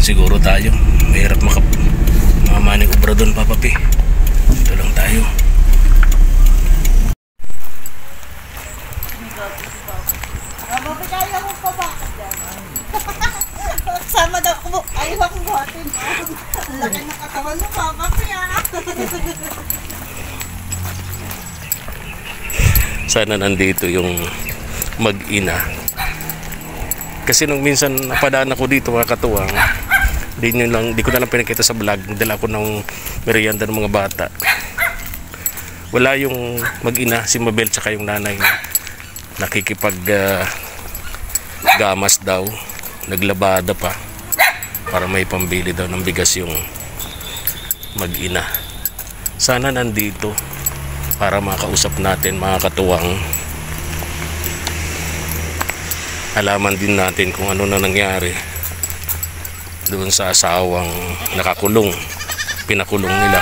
siguro tayo. Mahirap makamaning obra doon, Papa P. Ito lang tayo. Kaya ko pa ba? Sama daw ko. Ayaw akong buhatin. Ang laki ng katawan mo, Papa. Kaya. Sana nandito yung mag-ina. Kasi nung minsan napadaan ako dito, mga katuwang, di ko na lang pinakita sa vlog. Dala ko ng merienda ng mga bata. Wala yung mag-ina, si Mabel tsaka yung nanay nakikipag gamas daw, naglabada pa para may pambili daw ng bigas yung mag-ina. Sana nandito para makausap natin, mga katuwang. Alaman din natin kung ano na nangyari doon sa asawang nakakulong, pinakulong nila,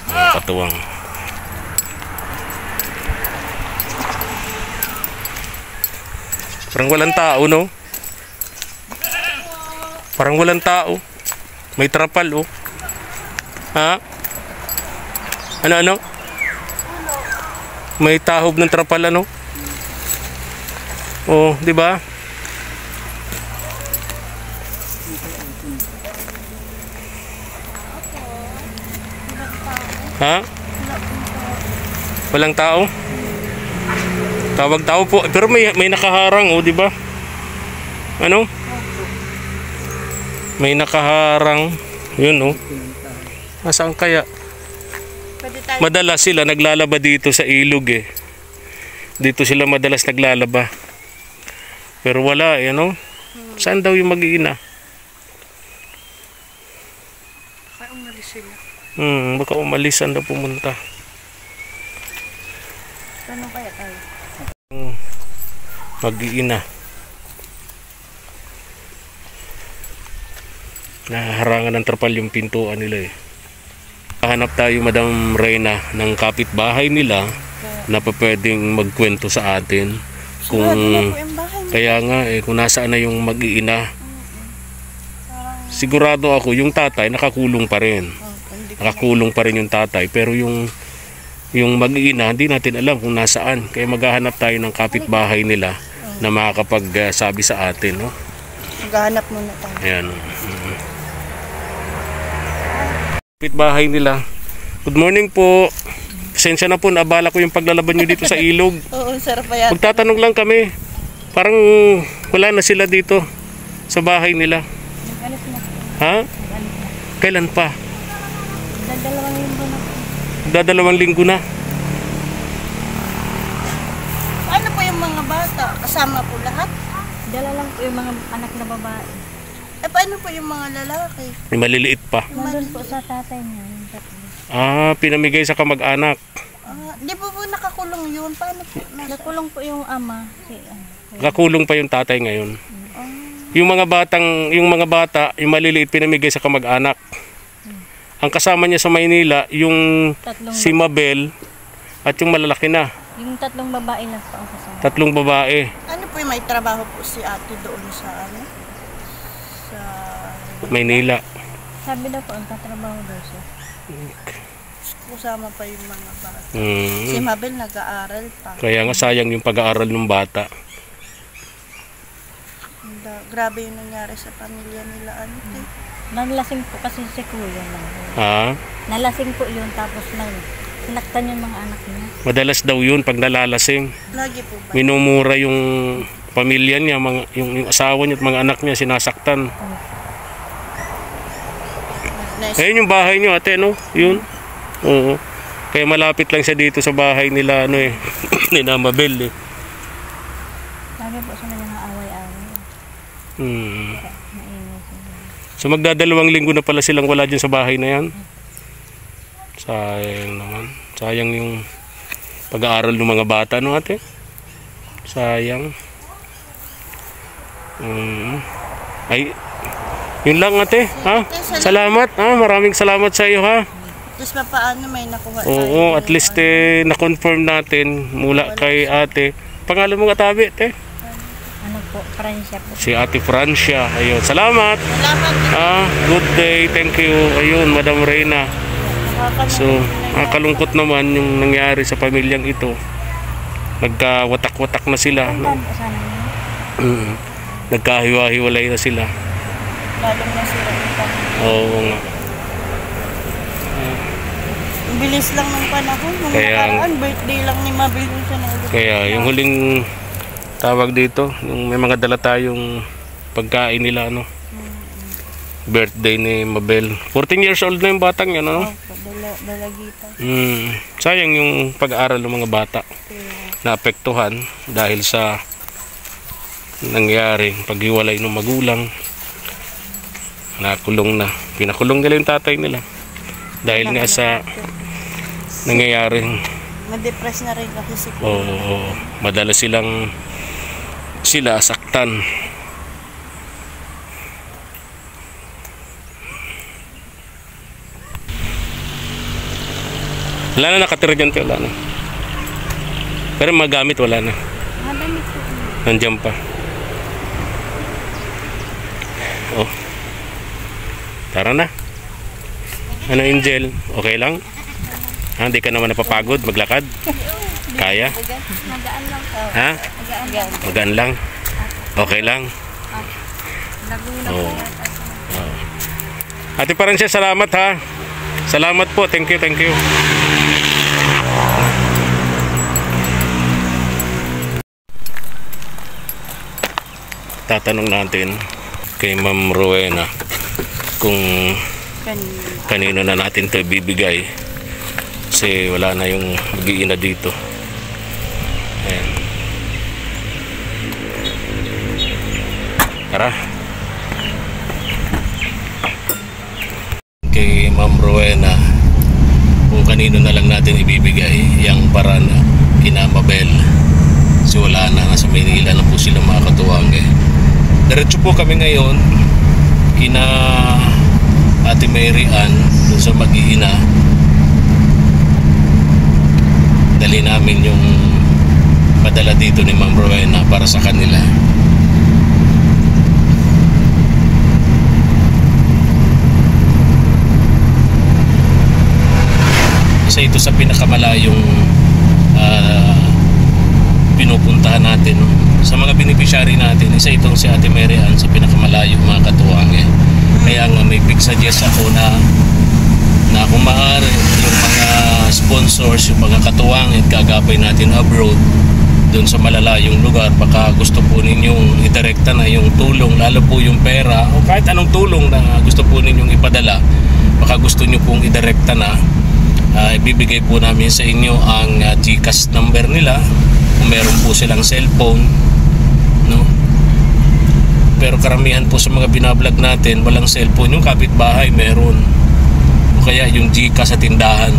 mga katuwang. Parang walang tao, no? Parang walang tao. May trapal, oh. Ha? Ano? May tahob ng trapal, ano? Oh, di ba? Ha? Walang tao? Tawag tao po, pero may nakaharang, oh, di ba? Ano? May nakaharang. Yun, oh. Nasaan kaya? Madalas sila naglalaba dito sa ilog, eh. Dito sila madalas naglalaba. Pero wala, eh, no? Saan daw yung mag-iina? Baka umalis sila. Baka umalis, saan daw pumunta? Tanong kaya tayo? Mag-iina. Naharangan ng trapal yung pintuan nila, eh. Hanap tayo, Madam Reyna, ng kapitbahay nila na pwedeng magkwento sa atin kung kaya nga, eh, kung nasaan na yung mag-iina. Sigurado ako yung tatay nakakulong pa rin. Nakakulong pa rin yung tatay, pero yung mag-iina hindi natin alam kung nasaan. Kaya maghahanap tayo ng kapitbahay nila na makakapagsabi sa atin, no? Maghahanap muna tayo. Ayan. Kapitbahay nila. Good morning po. Pasensya na po, naabala ko yung paglalaban nyo dito sa ilog. Oo, sarap pa yan. Magtatanong lang kami. Parang wala na sila dito sa bahay nila. Ha? Kailan pa? Dadalawang linggo na. Ano po yung mga bata? Kasama po lahat? Dala lang po yung mga anak na babae. Eh, paano po yung mga lalaki? May maliliit pa. Nandun po sa tatay niya. Pinamigay sa kamag-anak. Di po nakakulong yun? Paano po? Nakulong po yung ama. Nakakulong pa yung tatay ngayon. Yung mga bata, yung maliliit pinamigay sa kamag-anak. Ang kasama niya sa Maynila, yung si Mabel at yung malalaki na. Yung tatlong babae lang po ang kasama. Tatlong babae. Ano po yung may trabaho po si ate doon sa ano? Sa Maynila. Sabi daw po, ang tatrabaho daw siya. Kasama pa yung mga bata. Si Mm. Mabel nag-aaral pa. Kaya nga sayang yung pag-aaral ng bata. Grabe yung nangyari sa pamilya nila. Ano eh? Nalasing po kasi si kuya lang. Ha? Nalasing po yun tapos sinaktan yung mga anak niya. Madalas daw yun pag nalalasing. Lagi po ba? Minumura yung pamilya niya, yung asawa niya at mga anak niya sinasaktan. Ayun yung bahay niyo, ate, no? Yun. Oo. Kaya malapit lang siya dito sa bahay nila, ano eh. Ni Mabel, eh. Sabi po sila mga away-away. Mainit sila. So magdadalawang linggo na pala silang wala dyan sa bahay na yan. Sayang naman. Sayang yung pag-aaral ng mga bata, no, ate? Sayang. Ay, yun lang, ate. Ha? Salamat. Ha? Maraming salamat sa iyo, ha? Tapos paano may nakuha tayo? Oo, at least na-confirm natin mula kay ate. Pangalan mo nga tabi, ate? Ano po? po, Francia po. Si Ate Francia. Ayun. Salamat. Salamat. Good day. Thank you. Ayun, Madam Reyna. So, kalungkot naman yung nangyari sa pamilyang ito. Nagkawatak-watak na sila. No? Tandaan po sana niyo. Nagkahiwa-hiwalay na sila. Lalo na sila. Oo nga. Ang bilis lang ng panahon. Nung Kaya- nakaraan, birthday lang ni Mabel yung siya na Kaya yung huling tawag dito, yung may mga dala tayong pagkain nila, ano? Birthday ni Mabel. 14 years old na yung batang yan, ano? Dalagita. Sayang yung pag-aaral ng mga bata. Naapektuhan dahil sa nangyaring paghiwalay ng magulang. Nakulong na. Pinakulong nila yung tatay nila. Dahil nga sa nangyayaring Na-depress na rin kasi si madalas sila saktan. Wala na nakatira dyan, wala na. Pero magamit wala na. Madami po. Nandiyan pa. Oh. Tara na. Ano, Angel? Okay lang? Hindi ka naman napapagod maglakad? Kaya? Magaan lang po. Ha? Magaan. Magaan lang? Okay lang? Laguna Oo. po yata. Ate Francia, salamat ha. Salamat po. Thank you, thank you. Tatanong natin kay Ma'am Rowena kung kanino na natin ito ibibigay kasi wala na yung mag-iina dito. Ayan. Tara. Kay Ma'am Rowena kung kanino na lang natin ibibigay yung para na kina Mabel. So wala na, nasa Maynila na po sila mga katuwang Diretso po kami ngayon kina Ate Mary Ann dun sa mag-iina. Dali namin yung padala dito ni Ma'am Rowena para sa kanila. Isa ito sa pinakamalayong pinupuntahan natin sa mga beneficiary natin. Isa itong si Ate Mary Ann sa pinakamalayo mga katuwang Kaya nga may big suggest ako na kung maaari yung mga sponsors, yung mga katuwang gagapay natin abroad doon sa malalayong lugar, baka gusto po ninyong idirekta na yung tulong, lalo po yung pera o kahit anong tulong na gusto po ninyong ipadala, baka gusto nyo pong idirekta na. Ibibigay po namin sa inyo ang GCash number nila kung meron po silang cellphone, no? Pero karamihan po sa mga binablog natin walang cellphone. Yung kapitbahay meron, o kaya yung GCash sa tindahan,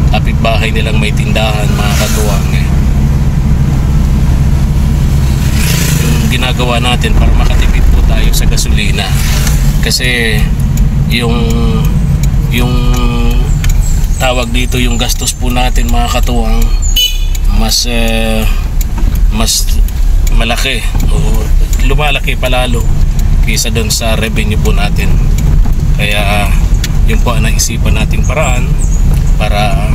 kapitbahay nilang may tindahan mga katuwang Yung ginagawa natin para makatipid po tayo sa gasolina, kasi yung tawag dito, yung gastos po natin mga katuwang mas malaki o lumalaki palalo kaysa doon sa revenue po natin. Kaya yun po ang naisipan nating paraan para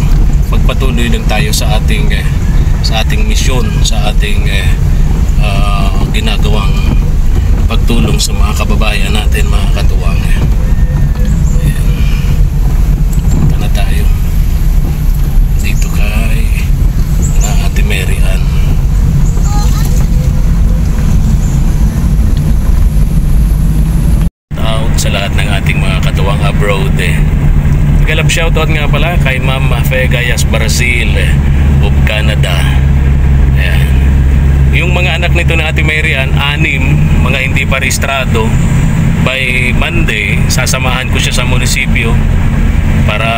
magpatuloy lang tayo sa ating misyon, sa ating ginagawang pagtulong sa mga kababayan natin mga katuwang. Punta na tayo dito kay Ate Mary Ann. Out sa lahat ng ating mga katuwang abroad Galap shoutout nga pala kay Ma'am Fegayas Brazil of Canada. Ayan. Yung mga anak nito na Ate Mary Ann, 6 mga hindi pa rehistrado. By Monday sasamahan ko siya sa munisipyo para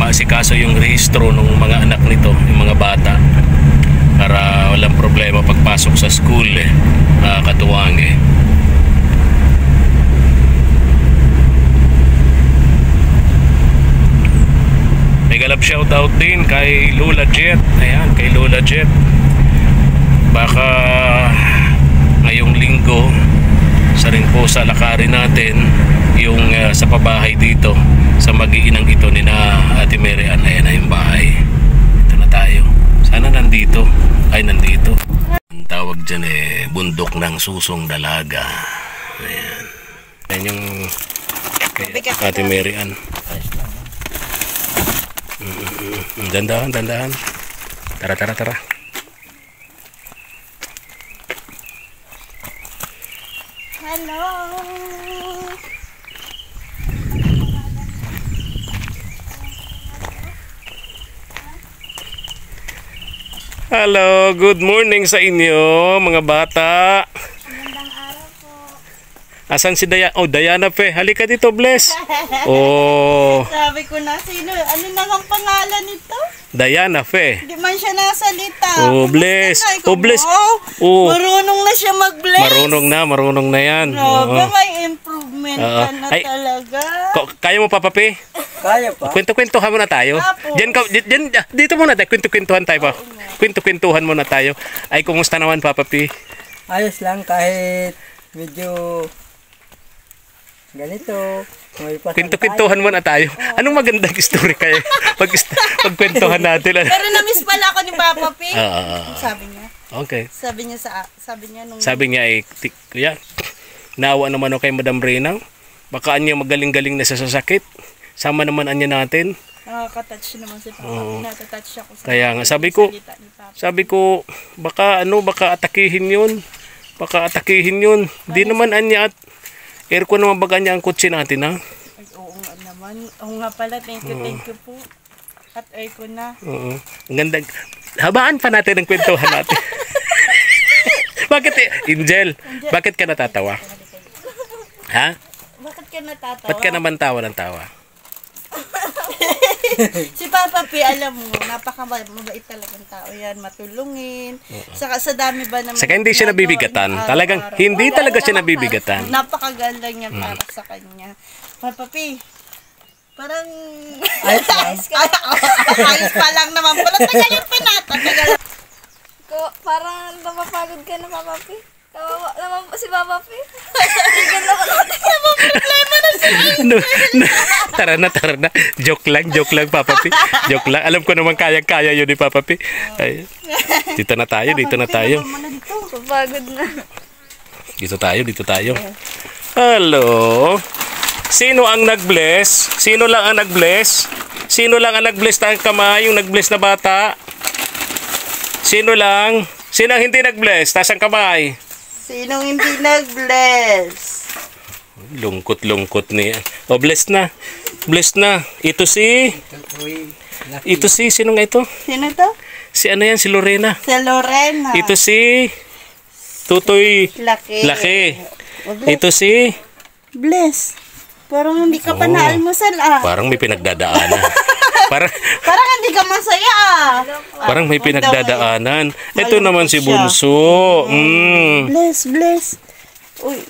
maasikaso yung rehistro ng mga anak nito, yung mga bata, para walang problema pagpasok sa school katuwang May galap shoutout din kay Lola Jet. Ayan, kay Lola Jet. Baka ngayong sa pabahay dito sa mag-iinang ito ni na Ate Mary Ann. Ayan na yung bahay. Ito na tayo. Sana nandito. Ay, nandito. Ang tawag dyan bundok ng susong dalaga. Ayan. Ayan yung Ate Mary Ann. Dandahan, dandahan. Tara, tara, tara. Hello. Hello, good morning sa inyo mga bata. Magandang araw po. Asan si Diana? Oh, Diana Fe. Halika dito, Bless. Oh, Sabi ko na, sino? Ano na ang pangalan nito? Diana Fe. Hindi man siya nasalita. Oh, Kumusta bless. na? Ikaw Oh, bless. ba? Oh. Marunong na siya mag-bless. Marunong na yan. Grabe, Oo. may improvement Oo. ka na Ay. talaga. Kaya mo pa, Papi? Kaya pa. Kwento-kwentuhan muna tayo. Tapos? Dito muna tayo. Kwento-kwentuhan tayo pa. Kwento-kwentuhan muna tayo. Ay, kumusta naman, Papi? Ayos lang kahit medyo ganito. May pasang Kwento-kwentuhan muna tayo. Anong magandang story kayo? Pagkwentuhan natin. Pero na-miss pala ako ni Papa P. Sabi niya. Okay. Sabi niya nung Sabi niya kuya, naawa naman ako kay Madam Reyna. Baka anya magaling-galing na sa sasakit. Sama naman anya natin. nakaka-touch naman si Papa. Oo. Natouch ako sa Kaya nga, sabi ko, salita ni Papa. Sabi ko, baka atakihin yun. Baka atakihin yun. Di naman anya at aircon naman baga niya ang kutsi natin, ha? Ay, oo nga naman. Oo nga pala. Thank you po. At ay ko na. Oo. Ang ganda. Habaan pa natin ang kwentuhan natin. Bakit, Angel? Bakit ka natatawa? Ha? Bakit ka natatawa? Ba't ka naman tawa ng tawa? Si Papa P, alam mo, napaka-mabait talagang tao yan. Matulungin. Saka sa dami ba naman. Saka hindi siya nabibigatan. Talagang hindi talaga siya nabibigatan. Napakaganda niya para sa kanya. Papa P, parang Ayos lang. ayos pa lang naman. Pala tagalin pa natin. Parang napapagod ka na, Papa P. Kawawa naman po si Papa P. Tigil naman natin. No, no. Tara na. Joke lang, Papa P. Joke lang. Alam ko naman kaya yun ni Papa P. Ay, dito na tayo. Napapagod na. Dito tayo. Hello. Sino ang nag-bless? Sino lang ang nag-bless? Sino lang ang nag-bless ng kamay? Yung nag-bless na bata? Sino lang? Sino ang hindi nag-bless? Taas ang kamay. Sinong hindi nag-bless? Lungkot niya. O, bless na. Ito si... Sino nga ito? Sino to? Si ano yan? Si Lorena. Si Lorena. Ito si... Tutoy Laki. Ito si... Bless. Parang hindi ka pa naalmusal Parang may pinagdadaanan. Parang hindi ka masaya Parang may pinagdadaanan. Ito naman si Bunso. Bless. Uy.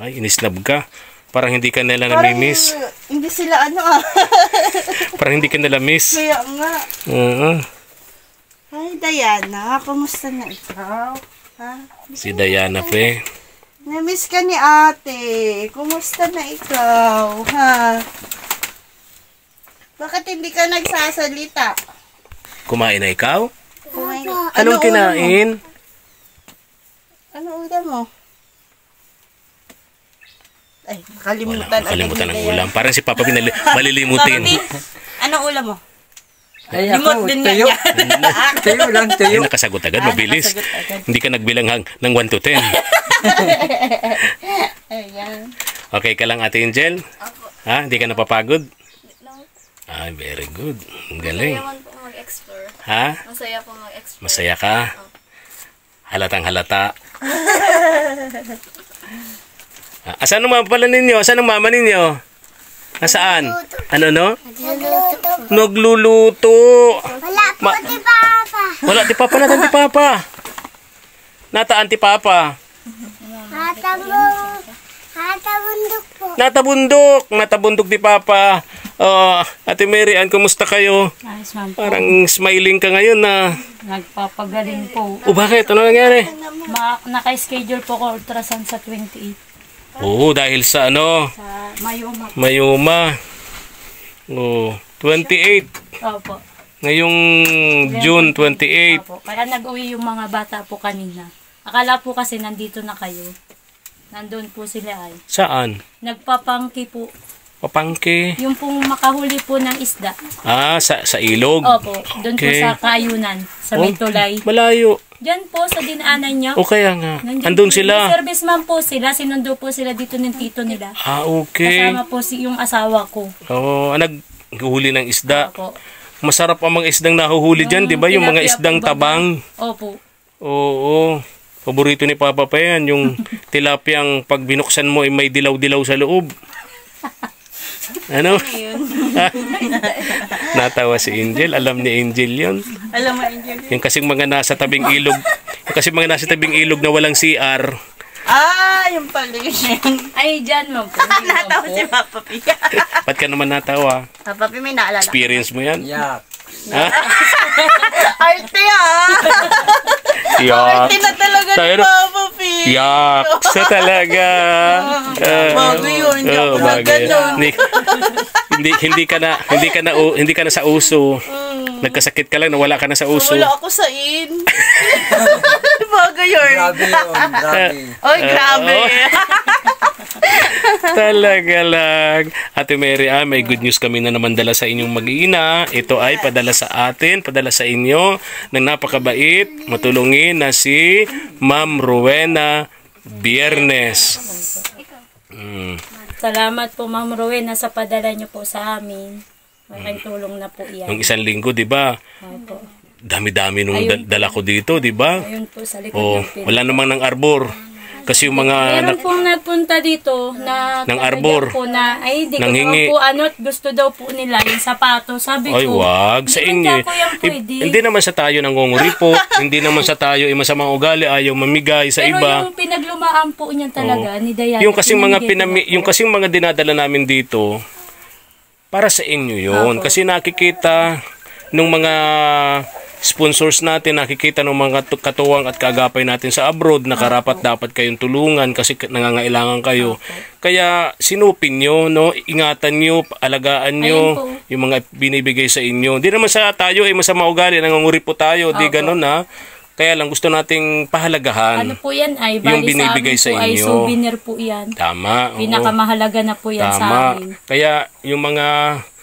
Ay, inisnab ka. Parang hindi ka nila Parang namimiss. hindi sila Parang hindi ka nila miss. Kaya nga. Oo. Hi Diana, kumusta na ikaw? Ha? Si Diana Fe. Namiss ka ni ate. Kumusta na ikaw? Ha? Bakit hindi ka nagsasalita? Kumain na ikaw? Kumain. Anong kinain? Ano ulam mo? Ay, nakalimutan. Kalimutan ng ulam. Parang si Papa malilimutin. Anong ulam mo? Ay, Limot ako, din tuyo. niya. Tuyo lang, Ay, tuyo. nakasagot agad. Mabilis. nakasagot agad. Hindi ka nagbilang ng 1 to 10. Ayan. Okay ka lang, Ate Angel? Ha? Hindi ka napapagod? Ah, very good. Ang galing. Masaya man po mag-explore. Ha? Masaya po mag-explore. Masaya ka? Halatang halata. Asan ang mama pala ninyo? Asan ang mama ninyo? Nasaan? Ano no? Nagluluto. Wala po si Papa. Wala ti Papa, nataan ti Papa. Nataan ti Papa. Hatabundok po. Natabundok ti Papa. Ate Mary Ann, kumusta kayo? Ayos man po. Parang smiling ka ngayon na. Nagpapagaling po. O bakit? Ano nangyari? Naka-schedule po ko ultrasound sa 28. Oo, dahil sa ano? Sa Mayuma. Mayuma. Oh, 28. Opo. Ngayong June 28. Opo. Kaya nag-uwi yung mga bata po kanina. Akala po kasi nandito na kayo. Nandun po sila ay. Saan? Nagpapangki po. Papangke. Yung pong makahuli po ng isda. Ah, sa ilog. Opo. Doon po Okay. sa Kayunan. Sa may tulay. Malayo. Diyan po sa dinaanan niyo. O kaya nga. Nandiyan Andun po. sila. May serviceman po sila. Sinundo po sila dito ng tito nila. Ah, okay. Kasama po yung asawa ko. Oo, naghuli ng isda. Opo. Masarap ang mga isdang nahuhuli dyan, di ba? Yung mga Tilapia isdang po ba? tabang. Opo. Oo. Paborito ni Papa pa yan. Yung tilapiyang pag binuksan mo ay may dilaw-dilaw sa loob. Ano? Natawa si Angel. Alam ni Angel yun. Alam mo, Angel. Yung kasing mga nasa tabing ilog. Yung kasing mga nasa tabing ilog na walang CR. Ah, yung pala yun. Ay, dyan mo po. Hindi mo Natawa po. si Papa P. Ba't ka naman natawa? Papa P, may naalala. Experience mo yan? Yak. Ha? Arte ah! Yak. Arte na talaga ni Tayo- Papa P. Yak. Sa talaga. Bago yun, hindi ako na bagay. ganun. Hindi ka na sa uso. Nagkasakit ka lang, nawala ka na sa uso. Wala ako sa in. Bago yun. Grabe yun. Grabe. Oy, grabe. Talaga lang. Ate Mary, may good news kami na naman dala sa inyong mag-iina. Ito ay padala sa atin, padala sa inyo ng napakabait, matulungin na si Ma'am Rowena Biernes. Salamat po, Ma'am Rowena, sa padala niyo po sa amin. Malaking tulong na po yan. Nung isang linggo, di ba? Opo. Dami-dami nung Ayun. dala ko dito, di ba? Ayun po sa likod Oh, ng pin. wala namang ng arbor. Kasi yung mga Meron pong nagpunta dito na Ng arbor. po na ay di ko Nanghingi. naman po ano at gusto daw po nila yung sapato. Sabi ay ko, wag sa "Hindi inyo. man po yan pwede." Hindi naman sa tayo nangunguripot, hindi naman sa tayo ay masamang ugali, ayaw mamigay sa Pero iba. yung pinaglumaan po niyan talaga ni Diana. Yung kasing mga pinamigay ko yung kasing mga dinadala namin dito para sa inyo 'yon. Opo. Kasi nakikita nung mga sponsors natin, nakikita ng mga katuwang at kaagapay natin sa abroad na karapat dapat kayong tulungan kasi nangangailangan kayo. Kaya sinupin nyo, no? Ingatan nyo, alagaan nyo Ayun po. yung mga binibigay sa inyo. Hindi naman sa tayo ay masama ugali, nangunguri po tayo, di Opo. ganun ha. Kaya lang gusto nating pahalagahan. Ano po yan ay Yung bali binibigay sa sa amin po ay inyo. souvenir po yan. Tama. oo. Pinakamahalaga na po yan sa Tama. amin. Kaya yung mga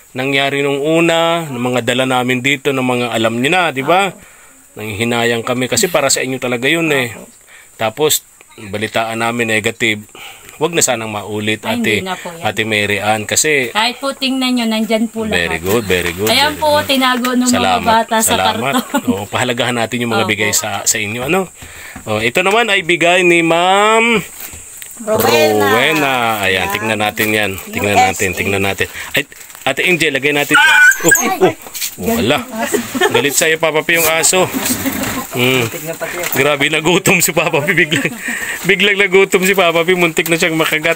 nangyari nung una, ng mga dala namin dito, ng mga alam niyo na, di ba? Nanghihinayang kami kasi para sa inyo talaga yun eh. Tapos, balitaan namin negative. Huwag na sanang maulit, Ay, ate, hindi na po yan. ate Mary Ann, kasi Kahit po tingnan nyo, nandyan po very lahat. good, very good. Ayan very po, good. tinago ng mga bata sa Salamat. karton. Oo, pahalagahan natin yung mga Opo. bigay sa inyo. Ano? Oh, ito naman ay bigay ni Ma'am Rowena. Ayan, tingnan natin yan. Tingnan natin. Ay, Ate Angel, lagay natin yan. Wala. Galit sa'yo, Papa P, yung aso. Tignan pati ako. Grabe, nagutom si Papa P. Biglang nagutom si Papa P. Muntik na siyang makagat.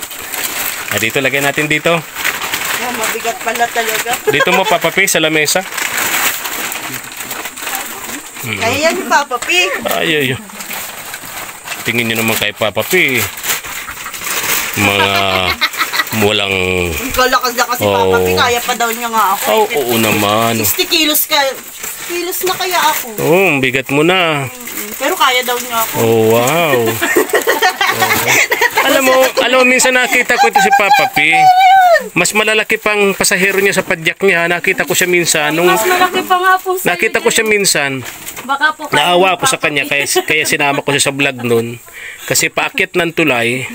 Dito, lagay natin dito. Ah, mabigat pala talaga. Dito mo, Papa P, sa lamesa. Kaya yan ni Papa P. Ay. Tingin nyo naman kay Papa P. Mga walang... Kalakas-lakas si Papa P. Oo. Kaya pa daw niya nga ako. Oh, oo naman. 60 kilos ka. 60 kilos na kaya ako. Oh, bigat mo na. Pero kaya daw niya ako. Oh, wow. Alam mo, minsan nakita ko ito si Papa P. Mas malalaki pang pasahero niya sa padyak niya. Nakita ko siya minsan. Mas malaki pa nga po sa Nakita ko siya minsan. Baka po kayo Naawa ako sa Papa kanya. P. Kaya sinama ko siya sa vlog nun. Kasi paakyat ng tulay,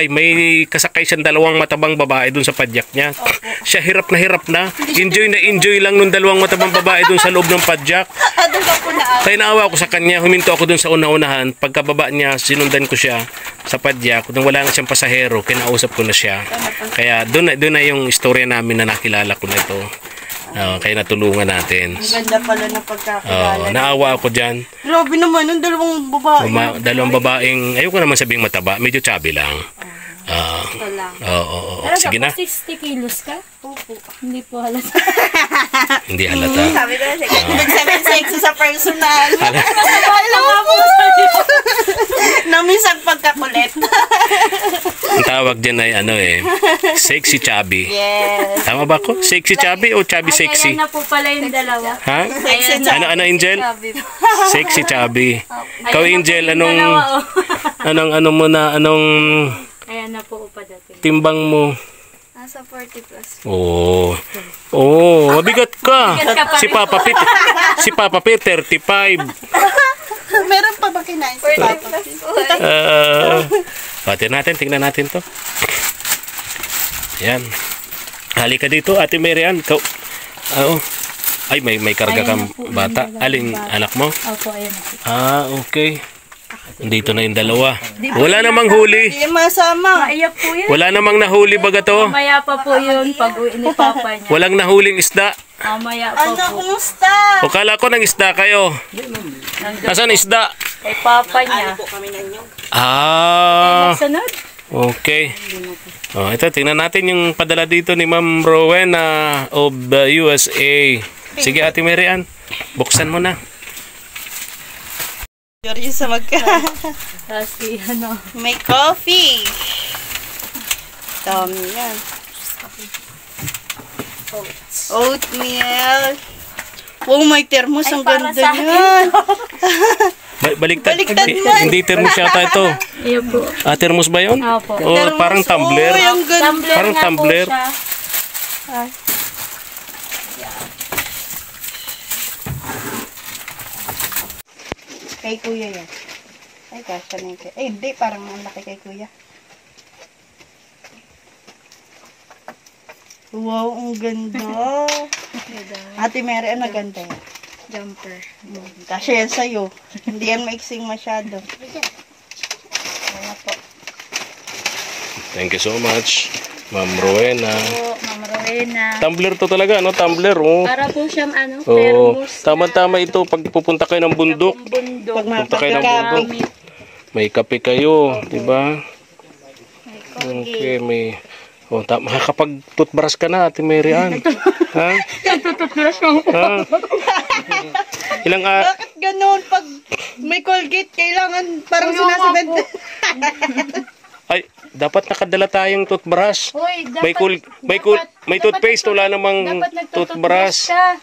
may kasakay siyang dalawang matabang babae dun sa padyak niya. Siya hirap na. Enjoy lang nung dalawang matabang babae dun sa loob ng padyak. Doon ka po na ako. Kaya naawa ko sa kanya, huminto ako dun sa una-unahan. Pagkababa niya, sinundan ko siya sa padyak. Nung wala na siyang pasahero, kinausap ko na siya. Kaya doon na yung istorya namin na nakilala ko na ito. Kaya natulungan natin. Ang ganda pala na pagkakilala. Naawa ako dyan. Grabe naman, yung dalawang babae. Dalawang babaeng, ayoko naman sabing mataba, medyo chubby lang. Ito lang. Oo. Talaga Sige po, na, 60 kilos ka? Opo. Hindi po halata. hindi halata. Sabi ko na siya, nag-7-6 sa personal. Alam mo po sa Namisang pagkakulit. Ang tawag tawag dyan ay ano eh, sexy chubby. Yes. Tama ba ako? Sexy chubby o chubby Ay, sexy? ayan na po pala yung dalawa. Ha? Sexy Ano Angel? Sabi po. Sexy chubby. Ikaw Ayan na Angel, po yung anong dalawa, oh. ano mo na anong Ayan na po padating. timbang mo? Nasa 40 plus. Oh. Oh, mabigat ka. Mabigat ka pa Si rin. Papa Pete. Si Papa Pete 35. Meron pa ba kinain si 40 Papa? plus po. Pati natin, tingnan natin to. Yan. Halika dito, Ate Marian. Ay, may karga Ayan kang na po, yung bata. dalawang Aling bata. anak mo? Opo, ayan na po. Okay. Dito na yung dalawa. Wala namang huli. Hindi masama. Maiyak po yan. Wala namang nahuli baga to. Mamaya pa po yun pag uwi ni Papa niya. Walang nahuling isda. Mamaya pa Ano, po. kumusta? O kala ko ng isda kayo. Nasaan isda? Kay Papa niya. Ah, Sunod. okay. Oh, ito, tingnan natin yung padala dito ni Ma'am Rowena of the USA. Sige, Ate Marian, buksan mo na. Curious sa Tapos si ano. May coffee. Dami yan. Oatmeal. Oh, may thermos. Ang para ganda sa akin yan. Baliktad. Baliktad Hindi, man. hindi thermos yata ito. Iyo po. Ah, thermos ba yun? Opo. Oh, parang tumbler. Oh, ang ganda. Tumbler Parang nga tumbler. po siya. Kay kuya yan. Ay, kasha na yun. Eh, hindi. Parang ang laki kay kuya. Wow, ang ganda. Ate Mary, ang ganda yan. Jumper. Kasha yan sa'yo. Hindi yan maiksing masyado. Ayan po. Thank you so much, Ma'am Rowena. Po, Ma'am Rowena. Tumbler to talaga, no? Tumbler, oh. Para po siyang ano, Oh, thermos. tama-tama ito pag pupunta kayo ng bundok. Bundok. Pag Punta kayo ng mapagkakapit. bundok. May kape kayo, di ba? Okay, may... Oh, makakapag-toothbrush ka na, Ate Mary Ann. Ha? Ha? Ilang Bakit ganun? Pag may Colgate, kailangan parang sinasabit. Ay, dapat nakadala tayong toothbrush. Hoy, May toothpaste, wala namang toothbrush. Ka.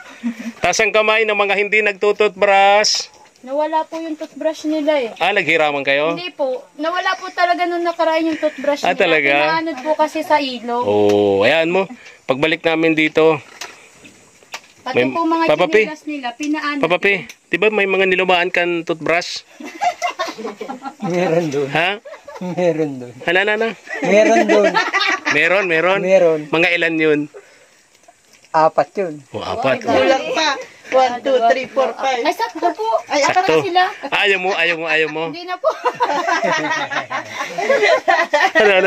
Tas ang kamay ng mga hindi nagtutoothbrush. Nawala po yung toothbrush nila eh. Ah, naghiraman kayo? Hindi po. Nawala po talaga nung nakaraan yung toothbrush Ah, nila. talaga? Pinaanod po kasi sa ilog. Oh, ayan mo. Pagbalik namin dito, Pati may- po mga Papa P. chinilas nila, pinaanod. Papa P, di ba may mga nilumaan kang toothbrush? Meron doon. Ha? Meron doon. Hala na. Meron doon. Meron. Meron. Mga ilan yun? 4 yun. O, 4. Kulang pa. 1, 2, 3, 4, 5. Ay, sakto po. Ay, Sakto Sakto. sila. Ah, ayaw mo. Hindi na po.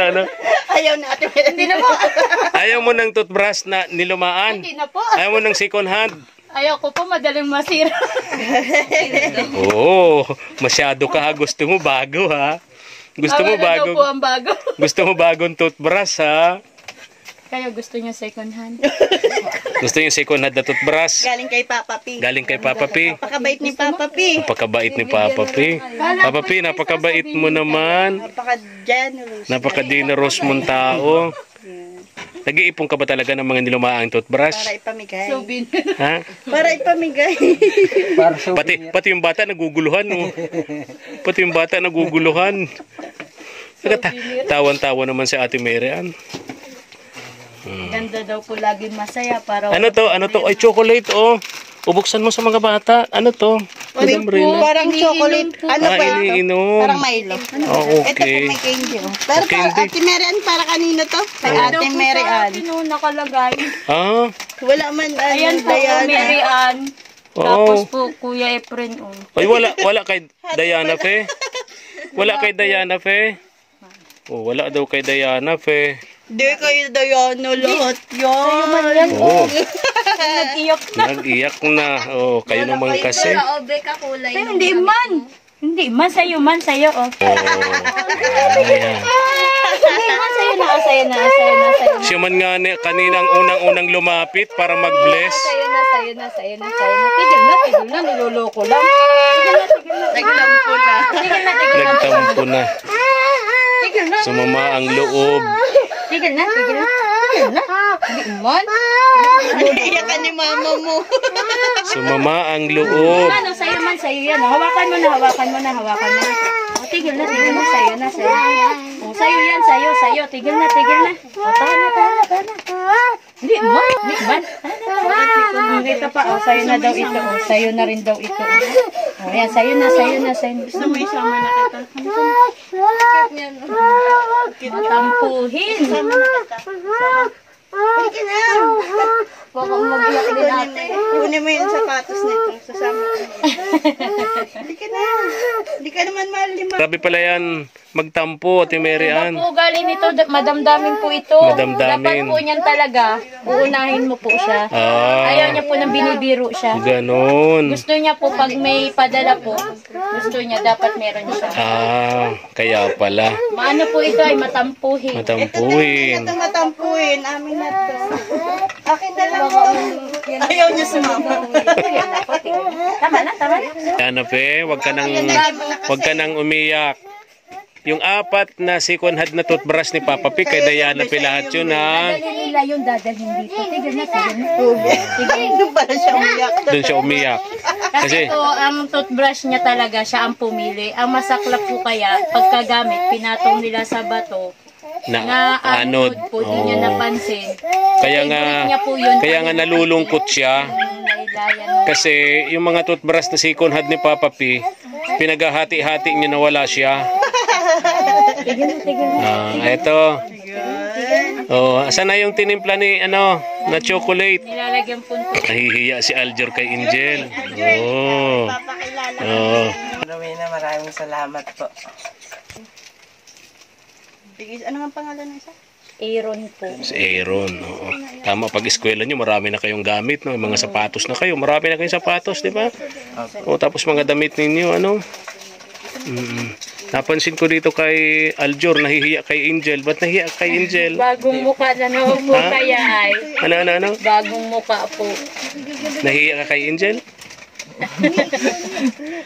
Ano? Ayaw na ate. Hindi na po. Ayaw mo ng toothbrush na nilumaan? Hindi na po. Ayaw mo ng second hand? Ayaw ko po madaling masira. Oo, masyado ka ha. Gusto mo bago ha. Gusto mo Bawal na daw po bago. ang bago. Gusto mo bagong toothbrush ha. Kayo gusto niya second hand. Gusto yung second hand na toothbrush. Galing kay Papa P. Galing kay Papa P. Napakabait ni Papa P. Napakabait ni Papa P. Papa P, napakabait mo naman. Napaka-generous. Napaka-generous mong tao. Nag-iipon ka ba talaga ng mga nilumaang Para toothbrush? ipamigay. Souvenir. Ha? Para ipamigay. Para sa Pati yung bata naguguluhan. Oh. Pati yung bata naguguluhan. Tawan-tawa naman si Ate Mary Ann. Ganda daw po lagi masaya para Ano to? Ay, chocolate, oh. Ubuksan mo sa mga bata. Ano to? Madam Rina. Parang chocolate. Ano Ah, ba ito? iniinom. Parang Milo. Oh, Ito po okay. may candy. Oh. Pero Candy. Ate Mary Ann, para kanino to? Kay Daw Ate po Mary sa Ann. akin, oh, nakalagay. Ah, Wala man. Ayan po, Diana. Mary Ann. Oo. Tapos po, Kuya Efren, oh. ay, wala kay Diana Fe. Wala kay Diana Fe. Oh, wala daw kay Diana Fe. Di kayo Diana lahat yan. Yan Oh, po. Nag-iyak na. nag-iyak na. Oh, kayo naman kasi. Sa obe ka kulay. Pero hindi man. Hindi man sa'yo, oh. Oh, ayan. Hindi man sa'yo na, sa'yo na. Siya man nga kaninang unang-unang lumapit para mag-bless. Sa'yo na. Tigil na, niloloko lang. Nagtampo na. Tigil na. Nagtampo na. Sumama ang loob. Tigil na. Hindi man. Iyak ka ni mama mo. Sumama ang loob. Ano, sa'yo man, sa'yo yan. Hawakan mo na. O, tigil na, sa'yo na. O, sa'yo yan, sa'yo. Tigil na. O, tahan na. Hindi man. Hindi ka pa. O, sa'yo na daw ito. O, sa'yo na rin daw ito. O, yan, sa'yo na. Gusto mo isama na kita. Matampuhin. Baka mag-iyak din ate. Kunin mo yung sapatos nito. Sasama ko. Hindi ka naman mahal ni mama. Grabe pala yan. Magtampo, Ate Mary Ann. Po galing ito, madamdamin po ito. Madamdamin. Dapat po niyan talaga. Uunahin mo po siya. Ayaw niya po nang binibiro siya. Ganon. Gusto niya po pag may padala po, gusto niya dapat meron siya. Kaya pala. Maano po ito ay matampuhin. Matampuhin. Ito matampuin. Amin na to. Akin na lang. Ayaw niya sumama. Tama na. Ano pe, wag ka nang umiyak. Yung 4 na second hand na toothbrush ni Papa P, kay Diana P lahat yun ha. Dadalhin nila yung dadalhin dito. Tigil na. Doon pala siya umiyak. Doon siya umiyak. Kasi ito, ang toothbrush niya talaga, siya ang pumili. Ang masaklap po kaya, pagkagamit, pinatong nila sa bato. Na anod po, di niya napansin. Kaya nga nalulungkot siya. Kasi yung mga toothbrush na second hand ni Papa P, pinaghahati-hati niya na wala siya. Ito. Asan na yung tinimpla ni na chocolate? Nilalagyan po ito. Nahihiya si Aljor kay Angel. Rowena, maraming salamat po. Ano nga pangalan ng isa? Aaron po. Si Aaron. Tama, pag eskwela nyo, marami na kayong gamit. No? Mga sapatos na kayo. Marami na kayong sapatos, di ba? Tapos mga damit ninyo, Napansin ko dito kay Aljor, nahihiya kay Angel. Ba't nahihiya kay Angel? Bagong mukha na naman po kaya ay. Ano? Bagong mukha po. Nahihiya ka kay Angel?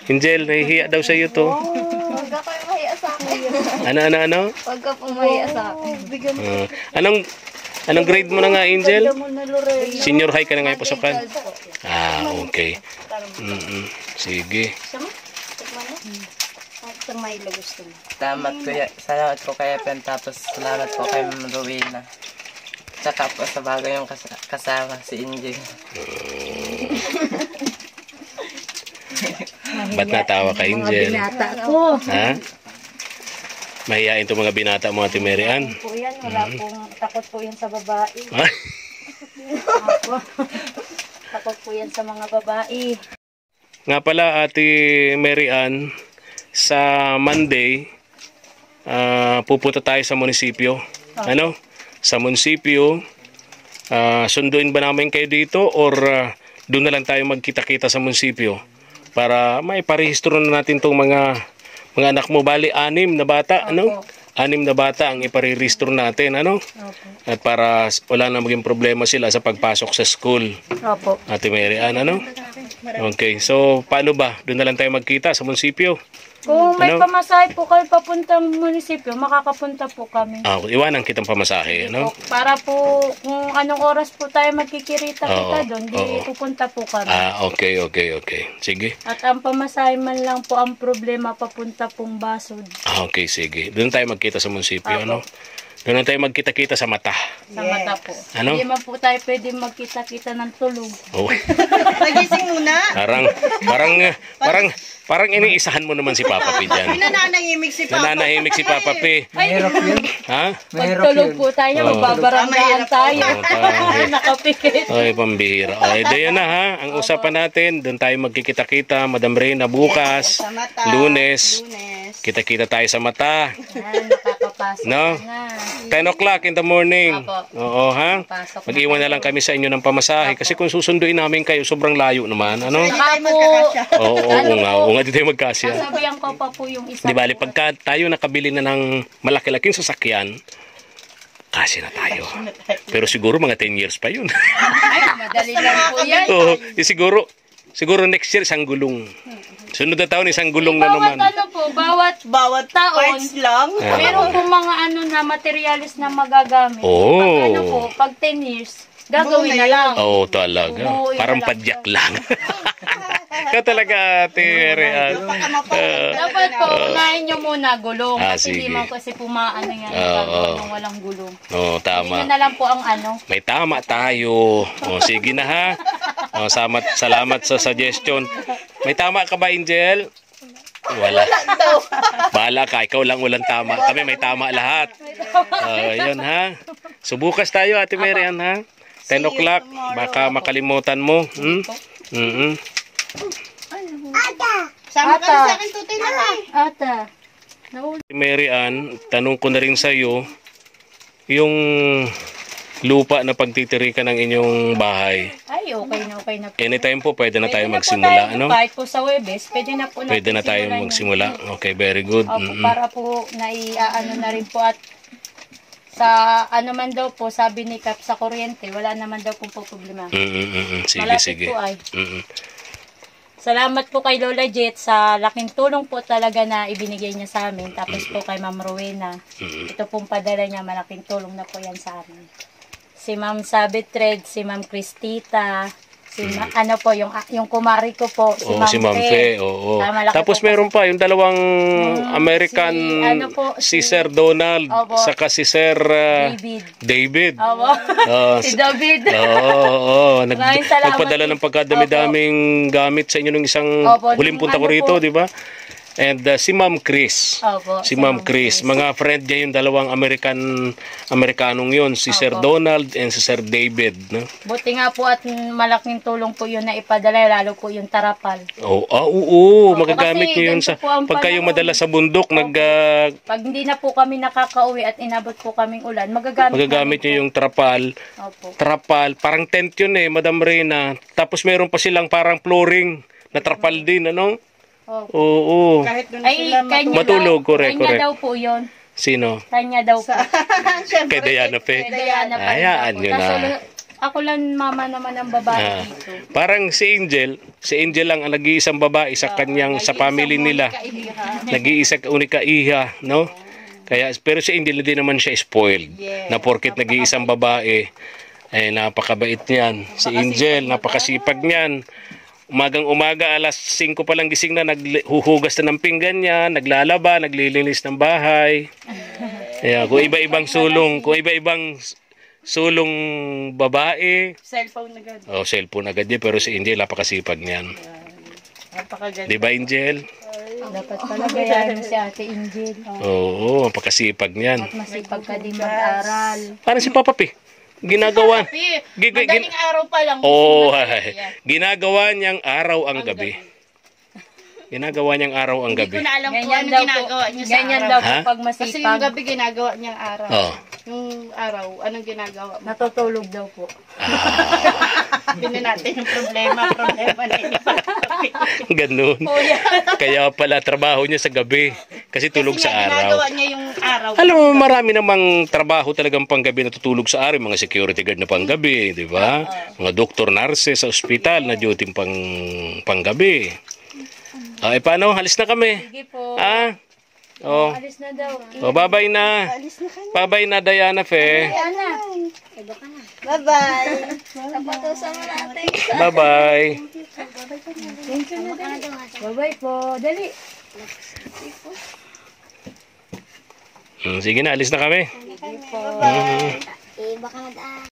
Angel, nahihiya daw sa iyo to. Huwag ka kayo mahiya sa akin. Ano? Huwag ka pumahiya sa akin. Anong grade mo na nga, Angel? Senior high ka na ngayon pasukan? Okay. Sige. Itong Milo gusto mo. Salamat po kay Pen, tapos salamat po kay Ma'am Rowena. Tsaka po sa bago yung kasama, si Angel. Ba't natawa ka, Angel? Binata ko. Ha? Mahihain itong mga binata mo, Ate Mary Ann. Po yan, wala pong takot po yan sa babae. Takot po yan sa mga babae. Nga pala, Ate Mary Ann, sa Monday, pupunta tayo sa munisipyo. Sa munisipyo, sunduin ba namin kayo dito or doon na lang tayo magkita-kita sa munisipyo para may parehistro na natin itong mga anak mo. Bali, 6 na bata, 6 na bata ang iparehistro natin, At para wala na maging problema sila sa pagpasok sa school. Opo. Ate Mary Ann, Okay, so paano ba? Doon na lang tayo magkita sa munisipyo. Kung may pamasahe po kayo papuntang munisipyo, makakapunta po kami. Iwanan kitang pamasahe, Para po, kung anong oras po tayo magkikirita kita doon, pupunta po kami. Okay. Sige. At ang pamasahe man lang po ang problema papunta pong Basod. Okay, sige. Doon tayo magkita sa munisipyo, Doon tayo magkita-kita sa mata. Sa mata po. Ano? Hindi man po tayo pwede magkita-kita ng tulog. Nagising muna. Parang iniisahan mo naman si Papa P dyan. Nananahimik si Papa. Nananahimik si Papa P. Mahirap yun. Ha? Pagtulog po tayo, magbabaranggaan tayo. Nakapikit. Ay, pambihira. Ay, dayan na ha. Ang usapan natin, doon tayo magkikita-kita. Madam Reyna, bukas, Sa mata. Lunes. Kita-kita tayo sa mata. Nakakapasok No? na. 10 o'clock in the morning. Apo. Oo, ha? Pasok na Mag-iwan na lang kami sa inyo ng pamasahe. Kasi kung susunduin namin kayo, sobrang layo naman. Saka po, Oo nga, di tayo magkasya. sabihan ko pa po yung isa. Di bali, pagka tayo nakabili na ng malaki-laking sasakyan, kasi na tayo. Pero siguro mga 10 years pa yun. Ay, madali lang po yan. Oo, siguro next year isang gulong. Sunod na taon, isang gulong na Bawat naman. ano po, bawat taon, Parts lang. meron po mga ano na materialis na magagamit. Oh. Pag ano po, pag 10 years, gagawin na lang. Oo, talaga. Oo, Parang yun lang. padyak lang. Ikaw talaga, Ate Marian. Dapat po, unahin nyo muna gulong. Kasi sige. hindi man kasi pumaano yan. Oo. Yung walang gulong. Oo, Yun tama. na lang po ang ano. May tama tayo. O, sige na ha. O, salamat sa suggestion. May tama ka ba, Angel? Wala. Bahala ka. Ikaw lang walang tama. Kami may tama lahat. Yun ha. So bukas tayo, Ate Marian ha. 10 o'clock. Baka makalimutan mo. Sama ka na sa akin, tutoy na lang. Ata. Nahuli. Marian, tanong ko na rin sa'yo, yung lupa na pagtitirikan ng inyong bahay, Ay, okay na po. anytime po pwede na tayo Pwede na po magsimula, tayo, ano? Kahit po sa Webes, pwede na po Pwede na tayo simulan magsimula. yan. Okay, very good. Opo, para po naiaano na rin po at sa ano man daw po, sabi ni Kap sa kuryente, wala naman daw pong po problema. Sige, Malapit sige. po ay. Salamat po kay Lola Jet sa laking tulong po talaga na ibinigay niya sa amin. Tapos po kay Ma'am Rowena. Ito pong padala niya, malaking tulong na po yan sa amin. Si Ma'am Sabitred, si Ma'am Cristita, ano po, yung kumari ko po, Si Ma'am Fe, oo. Malaki Tapos po meron pa yung dalawang American, ano po, si si- Sir Donald, Opo. saka si Sir David. Opo. Si David. Oo. Maraming salamat Nagpadala ng pagkadami-daming gamit sa inyo nung isang Opo, huling nung punta ko ano rito, po. di ba? And si Ma'am Chris. Opo, Si Ma'am Chris. Mga friend niya yung dalawang Amerikanong yun. Si Sir Opo. Donald and si Sir David. No? Buti nga po at malaking tulong po yun na ipadala, lalo po yung tarapal. Oo. Magagamit kasi niyo yun ganito sa... po ang Pag kayo panahon. madala sa bundok, Pag hindi na po kami nakakauwi at inabot po kaming ulan, magagamit niyo yung trapal. Opo. Trapal. Parang tent yun Madam Reyna. Tapos meron pa silang parang flooring na trapal din, ano? Opo. Oo. Kahit doon Ay, sila kanya Matulog, daw, correct, kanya correct. daw po yun. Sino? Kanya daw po. Kay Diana Fe. Kaya na pa Hayaan rin nyo ako. na. Kaso, ako lang mama naman ang babae dito. Parang si Angel lang ang nag-iisang babae sa kanyang, sa family nila. Nag-iisa unika iha, no? Kaya, pero si Angel hindi naman siya spoiled. Na porket nag-iisang babae, napakabait niyan. Si Angel, napakasipag niyan. Umagang-umaga, alas 5 pa lang gising na, naghuhugas na ng pinggan niya, naglalaba, naglilinis ng bahay. Kung iba-ibang sulong babae, cellphone na agad. cellphone agad niya, pero si Angel, napakasipag niyan. Napakaganda. Di ba, Angel? Dapat pala gayahin mo si Ate Angel. Oo, napakasipag niyan. At masipag ka din mag-aral. Parang si Papa P. Ginagawa. Madaling araw pa lang. Ginagawa niyang araw ang gabi. Ginagawa niyang araw ang gabi. Hindi ko na alam kung Ganyan ano daw po. ginagawa niya sa Ganyan araw. daw po Ha? pag Kasi yung masipag. gabi ginagawa niyang araw. Oh. Yung araw, anong ginagawa mo? Natutulog daw po. Hindi natin yung problema na yun. Ganun. Kaya pala trabaho niya sa gabi. Kasi tulog Kasi sa nga, araw. ginagawa niya yung araw. Alam mo, marami namang trabaho talagang panggabi na tutulog sa araw. Mga security guard na panggabi, di ba? Mga doktor, nurse sa ospital na duty panggabi. Paano? Halis na kami. Sige po. Alis na daw. Babay na. Babay na, Diana Fe. Ana. Bye-bye. Kapatusan mo natin. Bye-bye. Bye-bye po. Dali. Sige na, alis na kami. Baka na daan.